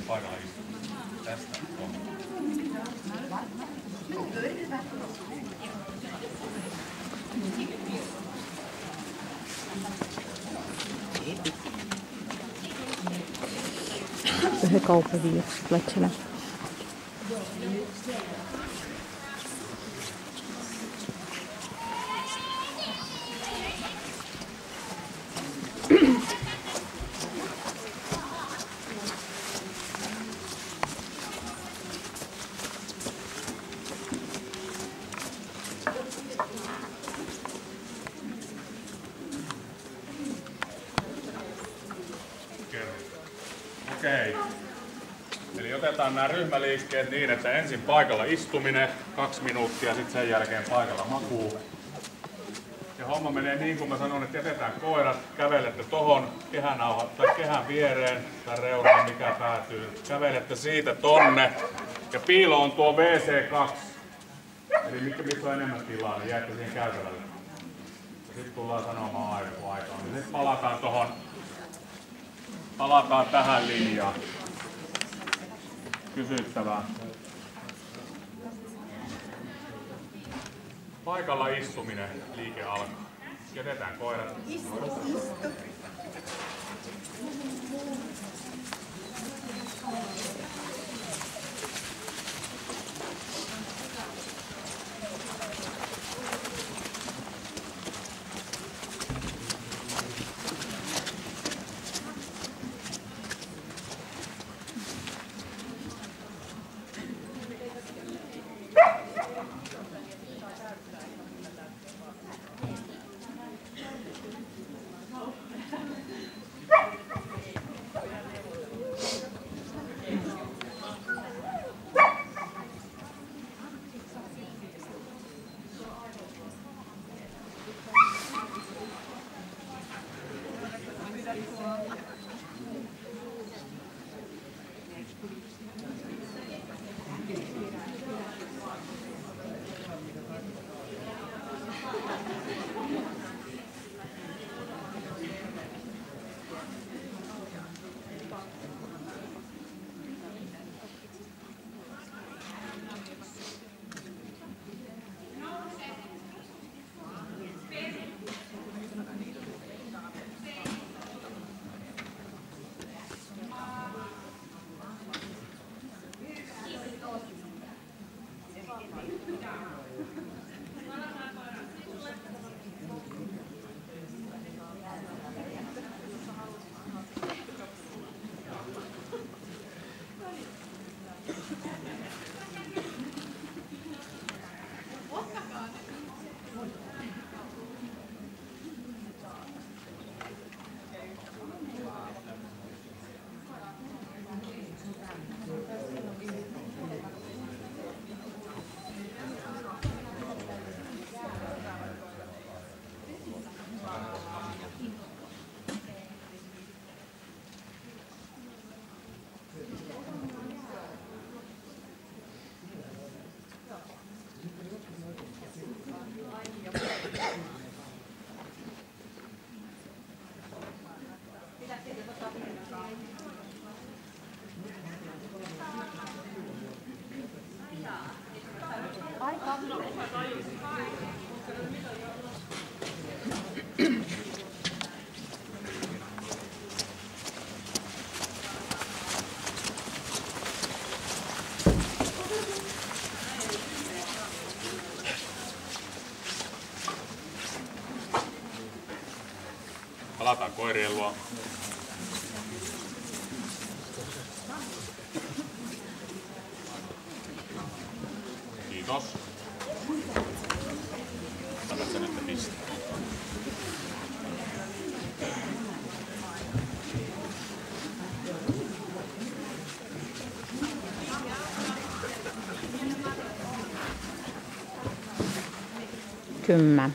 paikalla istuminen. Tästä on. Ühe kaupunkiin lähtsenä. Okei. Eli otetaan nämä ryhmäliikkeet niin, että ensin paikalla istuminen, 2 minuuttia, sitten sen jälkeen paikalla makuu. Ja homma menee niin kuin mä sanon, että jätetään koirat, kävelette tohon kehän viereen tai reunaan, mikä päätyy. Kävelette siitä tonne ja piilo on tuo WC2. Eli missä on enemmän tilaa, niin jäätte siihen käytävälle. Sitten tullaan sanomaan aina kun aika on. Sitten palataan tähän linjaan. Kysyttävää. Paikalla istuminen, liike alkaa. Jätetään koirat. Istu. Palataan koirien luo. Kiitos. Antat sen, että mistä. Kyllä.